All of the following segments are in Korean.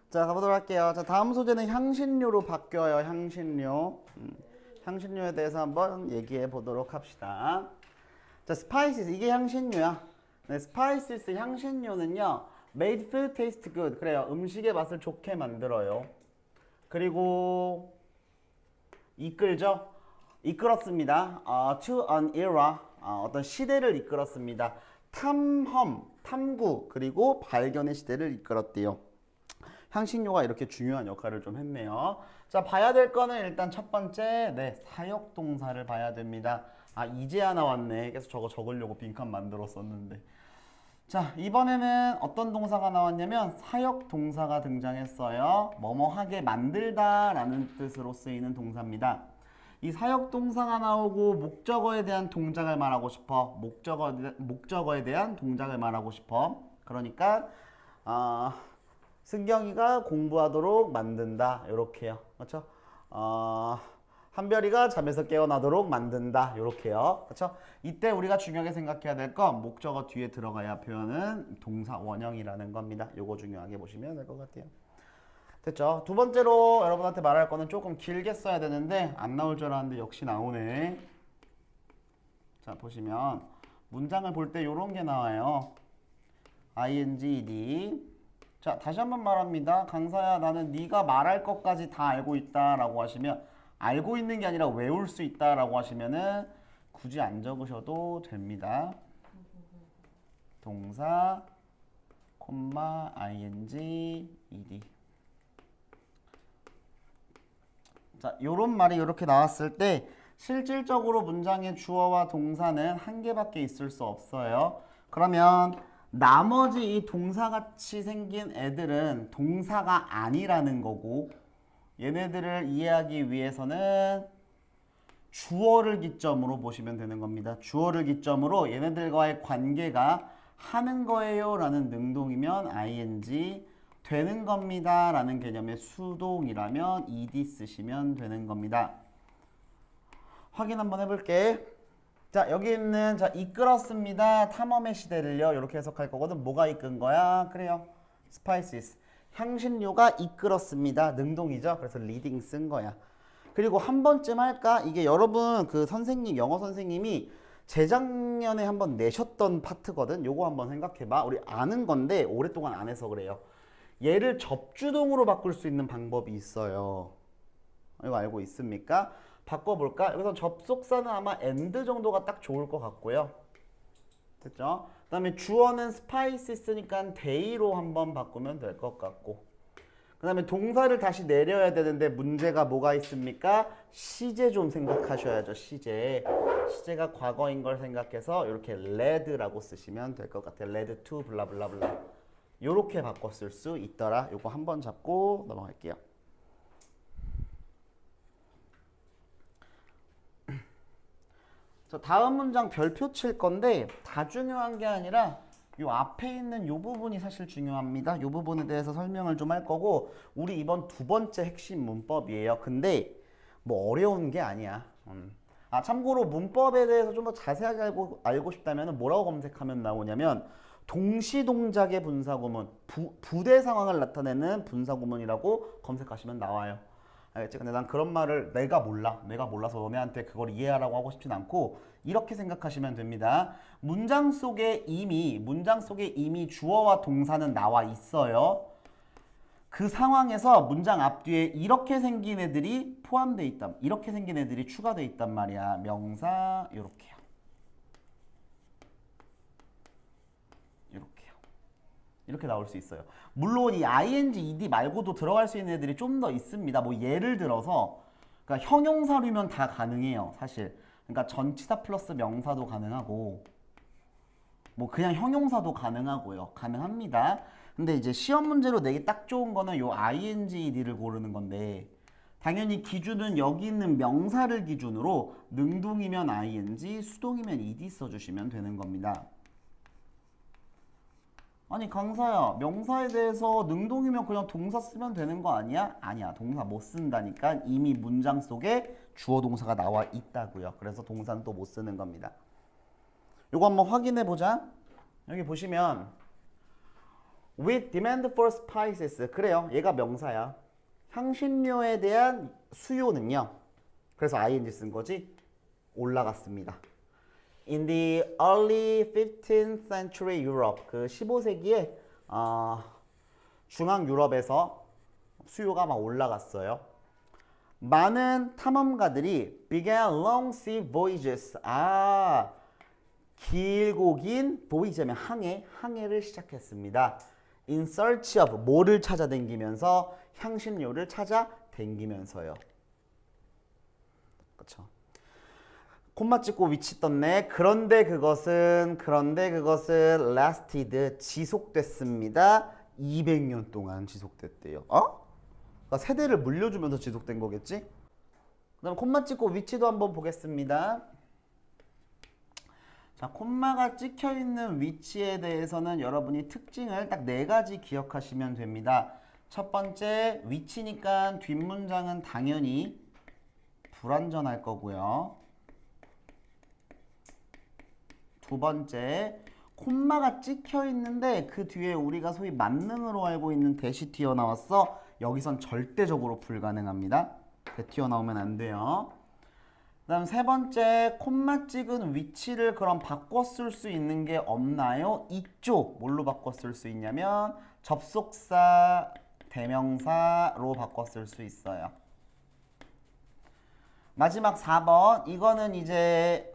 자, 가보도록 할게요. 자, 다음 소재는 향신료로 바뀌어요. 향신료. 향신료에 대해서 한번 얘기해 보도록 합시다. 자, 스파이시스. 이게 향신료야. 네, 스파이시스 향신료는요. made food taste good. 그래요. 음식의 맛을 좋게 만들어요. 그리고 이끌죠. 이끌었습니다. To an era. 어떤 시대를 이끌었습니다. 탐험, 탐구, 그리고 발견의 시대를 이끌었대요. 향신료가 이렇게 중요한 역할을 좀 했네요. 자, 봐야 될 거는 일단 첫 번째, 네, 사역동사를 봐야 됩니다. 이제야 나왔네. 그래서 저거 적으려고 빈칸 만들었었는데. 자, 이번에는 어떤 동사가 나왔냐면 사역동사가 등장했어요. 뭐뭐하게 만들다 라는 뜻으로 쓰이는 동사입니다. 이 사역동사가 나오고 목적어에 대한 동작을 말하고 싶어. 목적어에 대한 동작을 말하고 싶어. 그러니까 승경이가 공부하도록 만든다. 요렇게요. 그렇죠? 한별이가 잠에서 깨어나도록 만든다. 요렇게요. 그렇죠? 이때 우리가 중요하게 생각해야 될 건 목적어 뒤에 들어가야 표현은 동사 원형이라는 겁니다. 요거 중요하게 보시면 될 것 같아요. 됐죠? 두 번째로 여러분한테 말할 거는 조금 길게 써야 되는데 안 나올 줄 알았는데 역시 나오네. 자, 보시면 문장을 볼 때 요런 게 나와요. ing, 자, 다시 한번 말합니다. 강사야, 나는 네가 말할 것까지 다 알고 있다 라고 하시면 알고 있는 게 아니라 외울 수 있다 라고 하시면은 굳이 안 적으셔도 됩니다. 동사, 콤마, ing, ed. 자, 요런 말이 이렇게 나왔을 때 실질적으로 문장의 주어와 동사는 한 개밖에 있을 수 없어요. 그러면 나머지 이 동사같이 생긴 애들은 동사가 아니라는 거고 얘네들을 이해하기 위해서는 주어를 기점으로 보시면 되는 겁니다. 주어를 기점으로 얘네들과의 관계가 하는 거예요 라는 능동이면 ing, 되는 겁니다 라는 개념의 수동이라면 ed 쓰시면 되는 겁니다. 확인 한번 해볼게. 자, 여기 있는 자 이끌었습니다. 탐험의 시대를요. 이렇게 해석할 거거든. 뭐가 이끈 거야? 그래요. 스파이시스. 향신료가 이끌었습니다. 능동이죠. 그래서 리딩 쓴 거야. 그리고 한 번쯤 할까? 이게 여러분 그 선생님, 영어 선생님이 재작년에 한번 내셨던 파트거든. 요거 한번 생각해봐. 우리 아는 건데 오랫동안 안 해서 그래요. 얘를 접주동으로 바꿀 수 있는 방법이 있어요. 이거 알고 있습니까? 바꿔볼까? 여기서 접속사는 아마 and 정도가 딱 좋을 것 같고요. 됐죠? 그 다음에 주어는 스파이시스니까 day로 한번 바꾸면 될 것 같고, 그 다음에 동사를 다시 내려야 되는데 문제가 뭐가 있습니까? 시제 좀 생각하셔야죠. 시제가 과거인 걸 생각해서 이렇게 led라고 쓰시면 될 것 같아요. led to 블라블라블라 요렇게 바꿔 쓸 수 있더라. 요거 한번 잡고 넘어갈게요. 자, 다음 문장 별표 칠 건데 다 중요한 게 아니라 요 앞에 있는 요 부분이 사실 중요합니다. 요 부분에 대해서 설명을 좀 할 거고, 우리 이번 두 번째 핵심 문법이에요. 근데 뭐 어려운 게 아니야. 참고로 문법에 대해서 좀 더 자세하게 알고 싶다면 뭐라고 검색하면 나오냐면 동시동작의 분사구문, 부대 상황을 나타내는 분사구문이라고 검색하시면 나와요. 알겠지? 근데 난 그런 말을 내가 몰라서 너네한테 그걸 이해하라고 하고 싶진 않고 이렇게 생각하시면 됩니다. 문장 속에 이미 주어와 동사는 나와 있어요. 그 상황에서 문장 앞뒤에 이렇게 생긴 애들이 포함되어 있다. 이렇게 생긴 애들이 추가되어 있단 말이야. 명사 요렇게요. 이렇게 나올 수 있어요. 물론 이 ing, ed 말고도 들어갈 수 있는 애들이 좀 더 있습니다. 뭐 예를 들어서 그러니까 형용사류면 다 가능해요. 사실. 그러니까 전치사 플러스 명사도 가능하고 뭐 그냥 형용사도 가능하고요. 가능합니다. 근데 이제 시험 문제로 내기 딱 좋은 거는 요 ing, ed를 고르는 건데 당연히 기준은 여기 있는 명사를 기준으로 능동이면 ing, 수동이면 ed 써주시면 되는 겁니다. 아니 강사야, 명사에 대해서 능동이면 그냥 동사 쓰면 되는 거 아니야? 아니야, 동사 못 쓴다니까. 이미 문장 속에 주어 동사가 나와 있다고요. 그래서 동사는 또 못 쓰는 겁니다. 요거 한번 확인해 보자. 여기 보시면 with demand for spices. 그래요. 얘가 명사야. 향신료에 대한 수요는요. 그래서 ing 쓴 거지. 올라갔습니다. In the early 15th century Europe. 그 15세기에 중앙 유럽에서 수요가 막 올라갔어요. 많은 탐험가들이 began long sea voyages. 길고 긴 voyage면 항해를 시작했습니다. In search of 뭐를 찾아다니면서 향신료를 찾아다니면서요. 그렇죠. 콤마 찍고 위치 떴네. 그런데 그것은 lasted 지속됐습니다. 200년 동안 지속됐대요. 그러니까 세대를 물려주면서 지속된 거겠지? 그다음 콤마 찍고 위치도 한번 보겠습니다. 자, 콤마가 찍혀 있는 위치에 대해서는 여러분이 특징을 딱 4가지 기억하시면 됩니다. 첫 번째, 위치니까 뒷문장은 당연히 불완전할 거고요. 두 번째, 콤마가 찍혀 있는데 그 뒤에 우리가 소위 만능으로 알고 있는 대시 튀어나왔어. 여기선 절대적으로 불가능합니다. 튀어나오면 안 돼요. 그 다음 세 번째, 콤마 찍은 위치를 그럼 바꿔 쓸 수 있는 게 없나요? 이쪽 뭘로 바꿔 쓸 수 있냐면 접속사, 대명사로 바꿔 쓸 수 있어요. 마지막 4번, 이거는 이제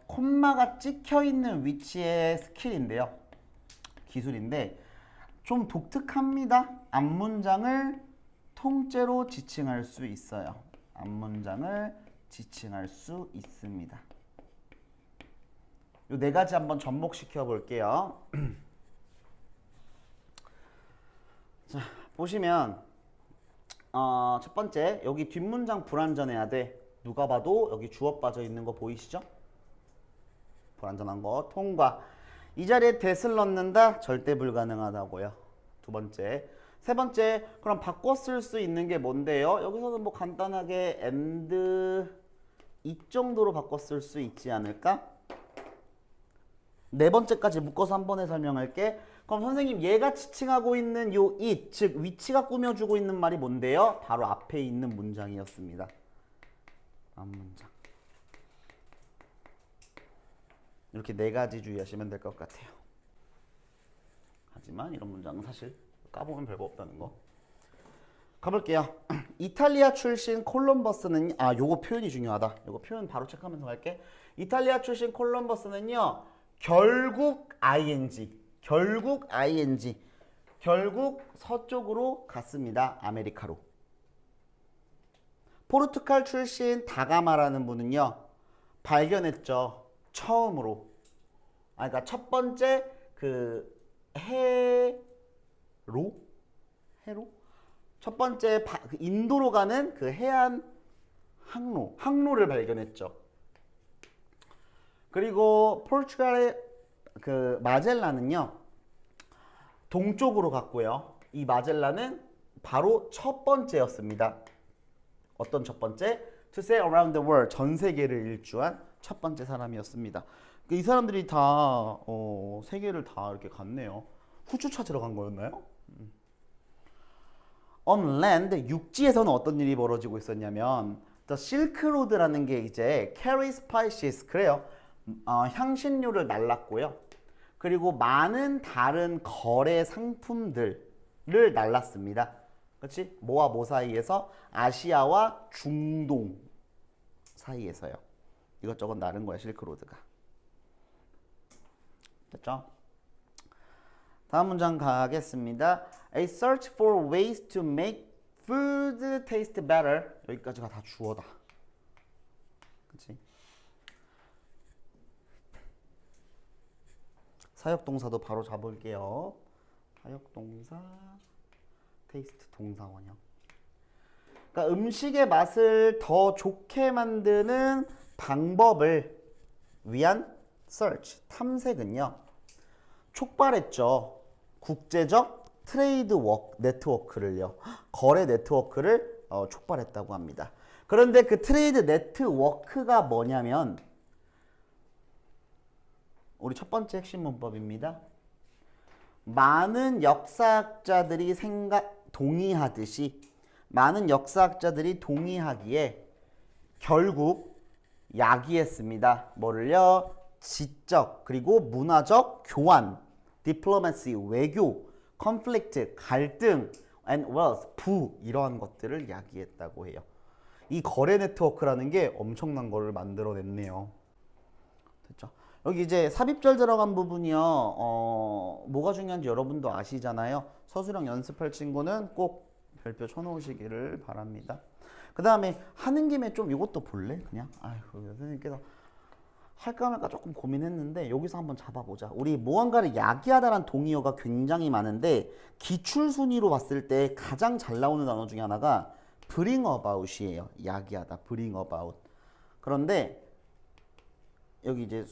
콤마가 찍혀 있는 위치의 스킬인데요. 기술인데 좀 독특합니다. 앞문장을 통째로 지칭할 수 있어요. 앞문장을 지칭할 수 있습니다. 요 4가지 한번 접목시켜 볼게요. 자, 보시면 첫 번째, 여기 뒷문장 불완전해야 돼. 누가 봐도 여기 주어 빠져 있는 거 보이시죠? 불완전한 거 통과. 이 자리에 that을 넣는다? 절대 불가능하다고요. 두 번째. 세 번째, 그럼 바꿔 쓸 수 있는 게 뭔데요? 여기서는 뭐 간단하게 and 이 정도로 바꿔 쓸 수 있지 않을까? 네 번째까지 묶어서 한 번에 설명할게. 그럼 선생님, 얘가 지칭하고 있는 요 it, 즉 위치가 꾸며주고 있는 말이 뭔데요? 바로 앞에 있는 문장이었습니다. 앞문장. 이렇게 4가지 주의하시면 될 것 같아요. 하지만 이런 문장은 사실 까보면 별거 없다는 거. 가볼게요. 이탈리아 출신 콜럼버스는 요거 표현이 중요하다. 요거 표현 바로 체크하면서 갈게. 이탈리아 출신 콜럼버스는요. 결국 서쪽으로 갔습니다. 아메리카로. 포르투갈 출신 다가마라는 분은요. 발견했죠. 처음으로. 그러니까 첫 번째 그 해로? 첫 번째 인도로 가는 그 해안 항로를 발견했죠. 그리고 포르투갈의 그 마젤란은요. 동쪽으로 갔고요. 이 마젤란은 바로 첫 번째였습니다. 어떤 첫 번째? To sail around the world. 전 세계를 일주한 첫 번째 사람이었습니다. 이 사람들이 다 세계를 다 이렇게 갔네요. 후추 찾으러 간 거였나요? On land, 육지에서는 어떤 일이 벌어지고 있었냐면 The Silk Road라는 게 이제 carry spices, 그래요. 향신료를 날랐고요. 그리고 많은 다른 거래 상품들을 날랐습니다. 그렇지? 뭐와 뭐 사이에서? 아시아와 중동 사이에서요. 이것저것 나른 거야, 실크로드가. 됐죠? 다음 문장 가겠습니다. A search for ways to make food taste better. 여기까지가 다 주어다. 그치? 사역동사도 바로 잡을게요. 사역동사, 테이스트 동사원형. 그러니까 음식의 맛을 더 좋게 만드는 방법을 위한 search, 탐색은요. 촉발했죠. 국제적 트레이드 네트워크를요. 거래 네트워크를 촉발했다고 합니다. 그런데 그 트레이드 네트워크가 뭐냐면 우리 첫 번째 핵심 문법입니다. 많은 역사학자들이 동의하기에 결국 야기했습니다. 뭐를요? 지적 그리고 문화적 교환, diplomacy 외교, conflict 갈등, and wealth 부 이러한 것들을 야기했다고 해요. 이 거래 네트워크라는 게 엄청난 거를 만들어냈네요. 됐죠? 여기 이제 삽입절 들어간 부분이요. 뭐가 중요한지 여러분도 아시잖아요. 서술형 연습할 친구는 꼭 별표 쳐놓으시기를 바랍니다. 그 다음에 하는 김에 좀 이것도 볼래? 그냥 아이고 선생님께서 할까 말까 조금 고민했는데 여기서 한번 잡아보자. 우리 무언가를 야기하다란 동의어가 굉장히 많은데 기출 순위로 봤을 때 가장 잘 나오는 단어 중에 하나가 bring about이에요. 야기하다, bring about. 그런데 여기 이제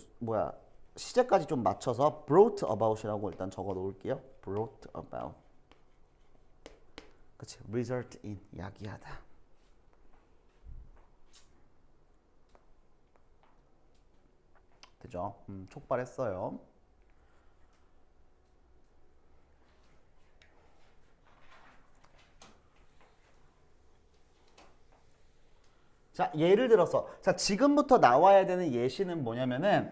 시제까지 좀 맞춰서 brought about이라고 일단 적어 놓을게요. brought about. 그치? result in 야기하다. 되죠? 촉발했어요. 자, 예를 들어서 지금부터 나와야 되는 예시는 뭐냐면은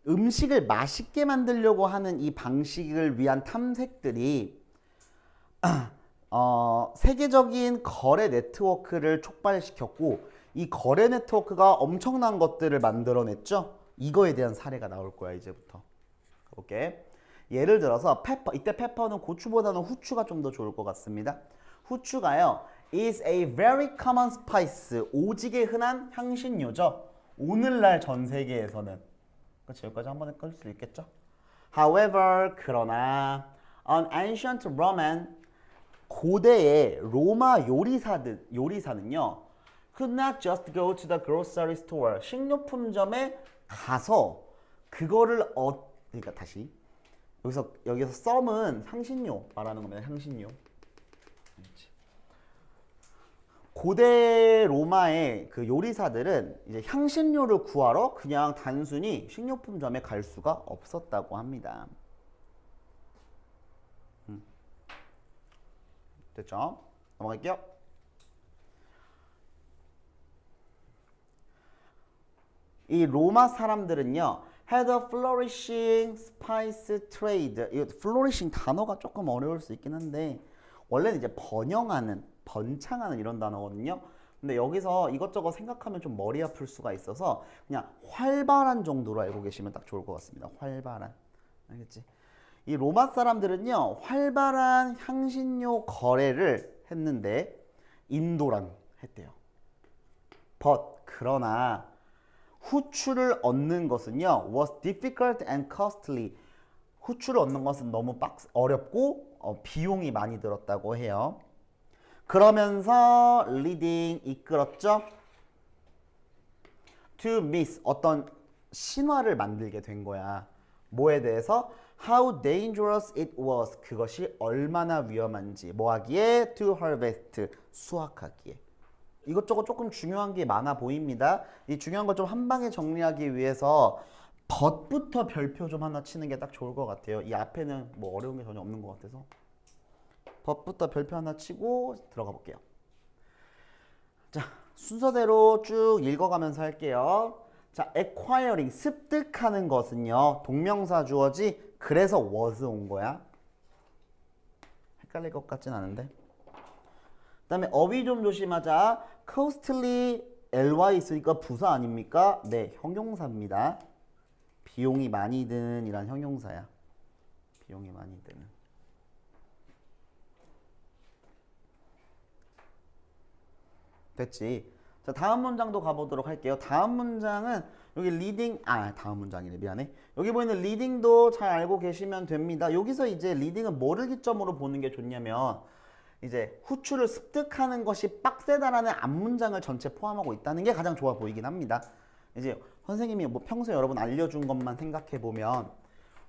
음식을 맛있게 만들려고 하는 이 방식을 위한 탐색들이 세계적인 거래 네트워크를 촉발시켰고 이 거래 네트워크가 엄청난 것들을 만들어냈죠. 이거에 대한 사례가 나올 거야 이제부터. 오케이. 예를 들어서 페퍼, 이때 페퍼는 고추보다는 후추가 좀 더 좋을 것 같습니다. 후추가요 is a very common spice. 오지게 흔한 향신료죠. 오늘날 전 세계에서는. 그렇지, 여기까지 한번 끌 수 있겠죠. However, 그러나 an ancient Roman 고대의 로마 요리사는요 could not just go to the grocery store. 식료품점에 가서 그거를 그러니까 다시 여기서 썸은 향신료 말하는 겁니다. 향신료. 고대 로마의 그 요리사들은 이제 향신료를 구하러 그냥 단순히 식료품점에 갈 수가 없었다고 합니다. 됐죠? 넘어갈게요. 이 로마 사람들은요 had a flourishing spice trade. 이 flourishing 단어가 조금 어려울 수 있긴 한데 원래는 이제 번창하는 이런 단어거든요. 근데 여기서 이것저것 생각하면 좀 머리 아플 수가 있어서 그냥 활발한 정도로 알고 계시면 딱 좋을 것 같습니다. 활발한. 알겠지? 이 로마 사람들은요 활발한 향신료 거래를 했는데 인도랑 했대요. 그러나 후추를 얻는 것은요 was difficult and costly. 후추를 얻는 것은 너무 어렵고 비용이 많이 들었다고 해요. 그러면서 leading 이끌었죠. to miss 어떤 신화를 만들게 된 거야. 뭐에 대해서? How dangerous it was. 그것이 얼마나 위험한지. 뭐 하기에? To harvest. 수확하기에. 이것저것 조금 중요한 게 많아 보입니다. 이 중요한 걸 좀 한 방에 정리하기 위해서 벗부터 별표 좀 하나 치는 게 딱 좋을 것 같아요. 이 앞에는 뭐 어려운 게 전혀 없는 것 같아서 벗부터 별표 하나 치고 들어가 볼게요. 자, 순서대로 쭉 읽어가면서 할게요. 자, acquiring 습득하는 것은요 동명사 주어지. 그래서 was 온 거야. 헷갈릴 것 같진 않은데. 그 다음에 어휘 좀 조심하자. costly ly 있으니까 부사 아닙니까? 네, 형용사입니다. 비용이 많이 드는 이란 형용사야. 비용이 많이 드는. 됐지. 자, 다음 문장도 가보도록 할게요. 다음 문장은 여기 리딩, 다음 문장이네. 미안해. 여기 보이는 리딩도 잘 알고 계시면 됩니다. 여기서 이제 리딩은 뭐를 기점으로 보는 게 좋냐면 이제 후추를 습득하는 것이 빡세다라는 앞문장을 전체 포함하고 있다는 게 가장 좋아 보이긴 합니다. 이제 선생님이 뭐 평소에 여러분 알려준 것만 생각해 보면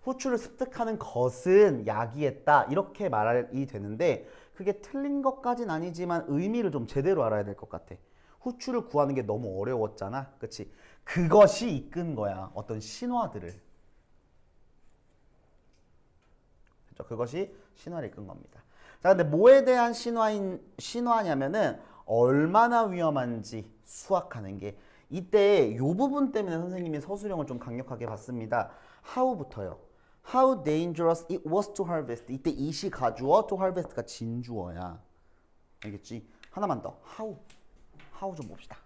후추를 습득하는 것은 야기했다 이렇게 말이 되는데 그게 틀린 것까진 아니지만 의미를 좀 제대로 알아야 될 것 같아. 후추를 구하는 게 너무 어려웠잖아. 그치? 그것이 이끈 거야. 어떤 신화들을. 그죠? 그것이 신화를 이끈 겁니다. 자, 근데 뭐에 대한 신화냐면은 얼마나 위험한지 수학하는 게 이때 이 부분 때문에 선생님이 서술형을 좀 강력하게 봤습니다. how부터요. How dangerous it was to harvest. 이때 it이 가주어, to harvest가 진주어야. 알겠지? 하나만 더. how 좀 봅시다.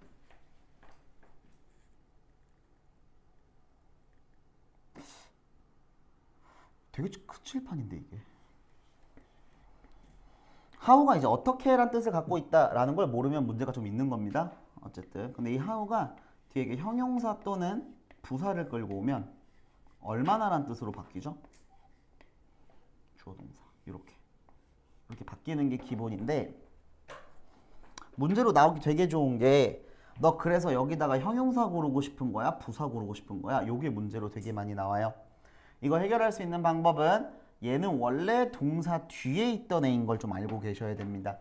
되게 큰 칠판인데 이게. how가 이제 어떻게란 뜻을 갖고 있다라는 걸 모르면 문제가 좀 있는 겁니다. 어쨌든 근데 이 how가 뒤에 이게 형용사 또는 부사를 끌고 오면 얼마나란 뜻으로 바뀌죠? 주어 동사 이렇게 바뀌는 게 기본인데 문제로 나오기 되게 좋은 게 너 그래서 여기다가 형용사 고르고 싶은 거야? 부사 고르고 싶은 거야? 요게 문제로 되게 많이 나와요. 이거 해결할 수 있는 방법은 얘는 원래 동사 뒤에 있던 애인 걸 좀 알고 계셔야 됩니다.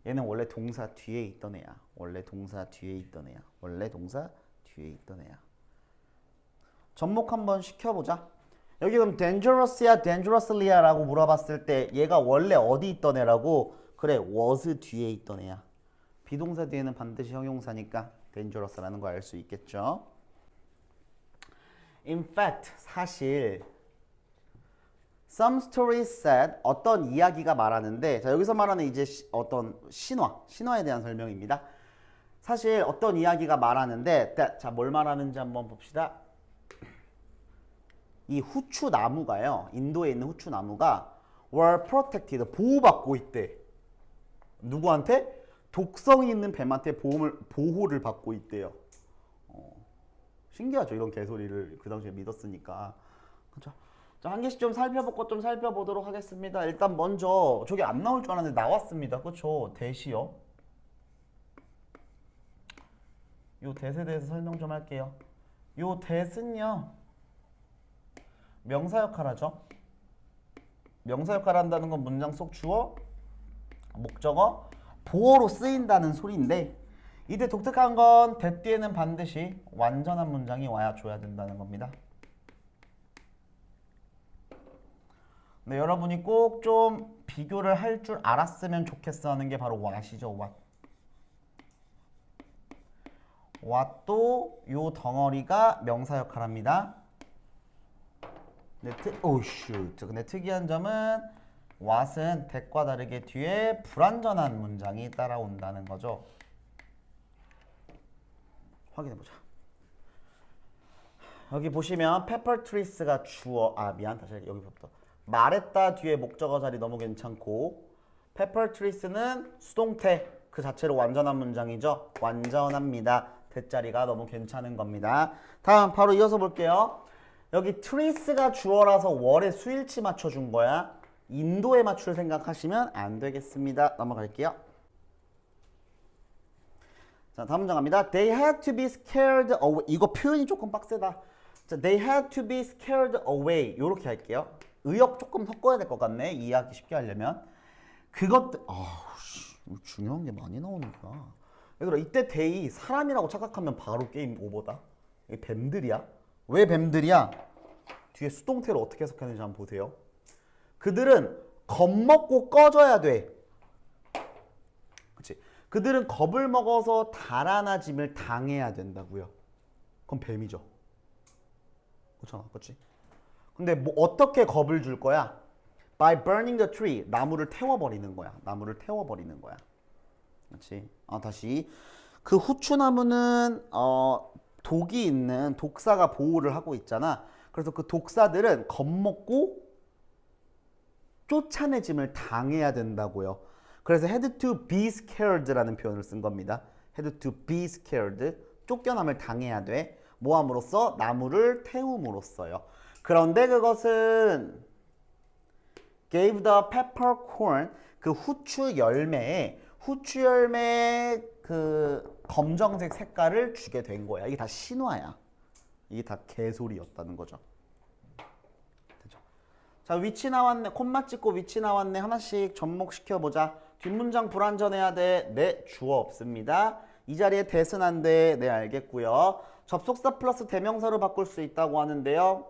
얘는 원래 동사 뒤에 있던 애야. 원래 동사 뒤에 있던 애야. 원래 동사 뒤에 있던 애야. 접목 한번 시켜보자. 여기 그럼 dangerous야, dangerously야 라고 물어봤을 때 얘가 원래 어디 있던 애라고? 그래, was 뒤에 있던 애야. 비동사 뒤에는 반드시 형용사니까 dangerous라는 거 알 수 있겠죠. In fact, 사실 Some stories said 어떤 이야기가 말하는데 자 여기서 말하는 이제 어떤 신화에 대한 설명입니다. 사실 어떤 이야기가 말하는데 자 뭘 말하는지 한번 봅시다. 이 후추 나무가요. 인도에 있는 후추 나무가 were protected 보호받고 있대. 누구한테? 독성이 있는 뱀한테 보호를 받고 있대요. 신기하죠. 이런 개소리를 그 당시에 믿었으니까. 그렇죠? 자, 한 개씩 좀 살펴보고 좀 살펴보도록 하겠습니다. 일단 먼저 저게 안 나올 줄 알았는데 나왔습니다. 그렇죠? 대시요. 요 대에 대해서 설명 좀 할게요. 요 대는요. 명사 역할 하죠. 명사 역할 한다는 건 문장 속 주어, 목적어, 보어로 쓰인다는 소리인데 이때 독특한 건 대 뒤에는 반드시 완전한 문장이 줘야 된다는 겁니다. 네, 여러분이 꼭 좀 비교를 할 줄 알았으면 좋겠어 하는 게 바로 what이죠. what도 요 덩어리가 명사 역할합니다. 근데 특이한 점은 what은 that과 다르게 뒤에 불완전한 문장이 따라온다는 거죠. 확인해보자. 여기 보시면 pepper trees가 주어, 다시 여기부터. 말했다 뒤에 목적어 자리 너무 괜찮고 pepper trees는 수동태 그 자체로 완전한 문장이죠. 완전합니다. 대자리가 너무 괜찮은 겁니다. 다음 바로 이어서 볼게요. 여기 trees가 주어라서 월에 수일치 맞춰준 거야. 인도에 맞출 생각하시면 안 되겠습니다. 넘어갈게요. 자, 다음 문장 갑니다. They had to be scared away. 이거 표현이 조금 빡세다. 자, they had to be scared away. 이렇게 할게요. 의역 조금 섞어야 될 것 같네. 이해하기 쉽게 하려면. 그것들 중요한 게 많이 나오니까. 얘들아 이때 they 사람이라고 착각하면 바로 게임 오버다. 이게 뱀들이야. 왜 뱀들이야? 뒤에 수동태로 어떻게 해석하는지 한번 보세요. 그들은 겁먹고 꺼져야 돼. 그치? 그들은 겁을 먹어서 달아나짐을 당해야 된다고요. 그건 뱀이죠. 그렇잖아, 그렇지? 근데 뭐 어떻게 겁을 줄 거야? By burning the tree. 나무를 태워버리는 거야. 나무를 태워버리는 거야. 그렇지? 다시 그 후추나무는 독이 있는 독사가 보호를 하고 있잖아. 그래서 그 독사들은 겁먹고 쫓아내짐을 당해야 된다고요. 그래서 had to be scared라는 표현을 쓴 겁니다. had to be scared. 쫓겨남을 당해야 돼. 뭐 함으로써? 나무를 태움으로써요. 그런데 그것은 gave the peppercorn 그 후추 열매의 그 검정색 색깔을 주게 된 거야. 이게 다 신화야. 이게 다 개소리였다는 거죠. 됐죠? 자, 위치 나왔네. 콤마 찍고 위치 나왔네. 하나씩 접목시켜보자. 뒷문장 불완전해야 돼. 네, 주어 없습니다. 이 자리에 대은 안 돼. 네, 알겠고요. 접속사 플러스 대명사로 바꿀 수 있다고 하는데요.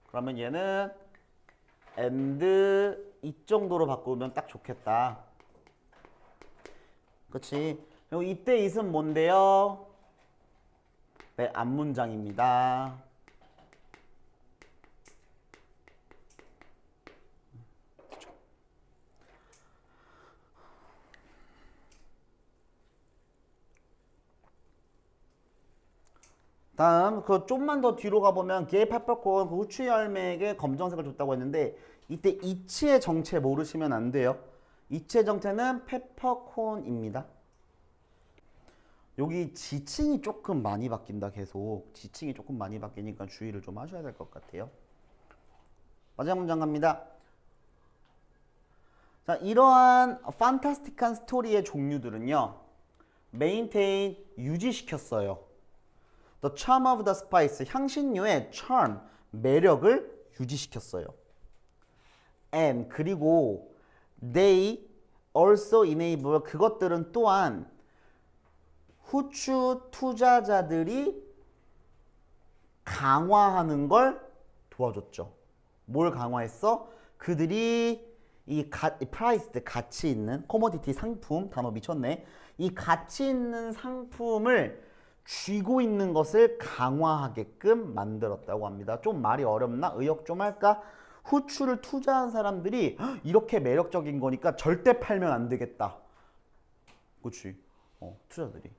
그러면 얘는 and 이 정도로 바꾸면 딱 좋겠다. 그치? 그리고 이때 it은 뭔데요? 네, 앞문장입니다. 다음 그 좀만 더 뒤로 가보면 걔 페퍼콘 그 후추 열매에게 검정색을 줬다고 했는데 이때 이치의 정체 모르시면 안 돼요. 이치의 정체는 페퍼콘입니다. 여기 지칭이 조금 많이 바뀐다. 계속 지칭이 조금 많이 바뀌니까 주의를 좀 하셔야 될 것 같아요. 마지막 문장 갑니다. 자, 이러한 판타스틱한 스토리의 종류들은요, maintain 유지시켰어요. The charm of the spice, 향신료의 charm, 매력을 유지시켰어요. And 그리고 they also enable, 그것들은 또한 후추 투자자들이 강화하는 걸 도와줬죠. 뭘 강화했어? 그들이 이 프라이스, 가치 있는 코모디티 상품, 단어 미쳤네. 이 가치 있는 상품을 쥐고 있는 것을 강화하게끔 만들었다고 합니다. 좀 말이 어렵나? 의역 좀 할까? 후추를 투자한 사람들이 이렇게 매력적인 거니까 절대 팔면 안 되겠다. 그치? 투자들이.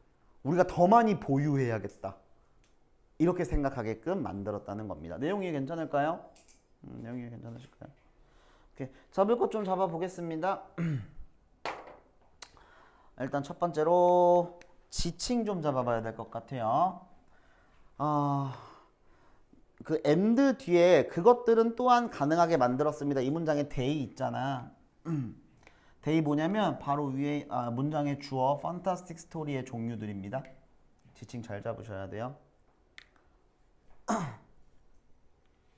우리가 더 많이 보유해야겠다. 이렇게 생각하게끔 만들었다는 겁니다. 내용이 괜찮을까요? 내용이 괜찮으실까요? 오케이. 잡을 것 좀 잡아보겠습니다. 일단 첫 번째로 지칭 좀 잡아봐야 될 것 같아요. 그 and 뒤에 그것들은 또한 가능하게 만들었습니다. 이 문장에 they 있잖아. they 뭐냐면 바로 위에 문장의 주어 fantastic story의 종류들입니다. 지칭 잘 잡으셔야 돼요.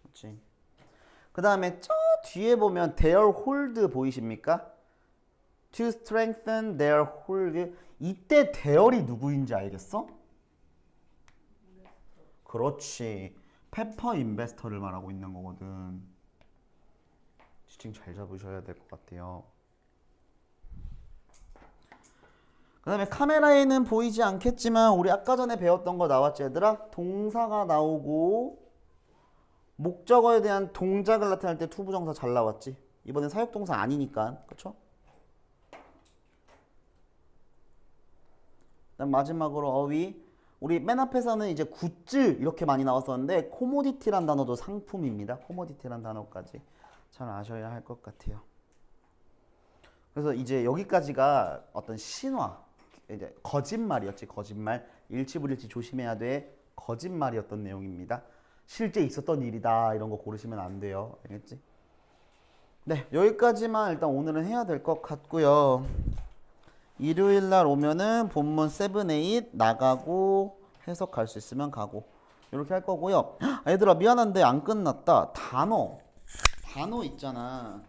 그렇지. 그 다음에 저 뒤에 보면 their hold 보이십니까? To strengthen their hold. 이때 their이 누구인지 알겠어? 그렇지. 페퍼 인베스터를 말하고 있는 거거든. 지칭 잘 잡으셔야 될 것 같아요. 그 다음에 카메라에는 보이지 않겠지만 우리 아까 전에 배웠던 거 나왔지 얘들아? 동사가 나오고 목적어에 대한 동작을 나타낼 때 투부정사 잘 나왔지? 이번엔 사역동사 아니니까. 그쵸? 그다음 마지막으로 어휘. 우리 맨 앞에서는 이제 굿즈 이렇게 많이 나왔었는데 코모디티란 단어도 상품입니다. 코모디티란 단어까지 잘 아셔야 할 것 같아요. 그래서 이제 여기까지가 어떤 신화, 이제 거짓말이었지. 거짓말. 일치불일치 조심해야 돼. 거짓말이었던 내용입니다. 실제 있었던 일이다. 이런 거 고르시면 안 돼요. 알겠지? 네, 여기까지만 일단 오늘은 해야 될 것 같고요. 일요일 날 오면은 본문 7, 8 나가고 해석할 수 있으면 가고 이렇게 할 거고요. 얘들아 미안한데 안 끝났다. 단어 있잖아.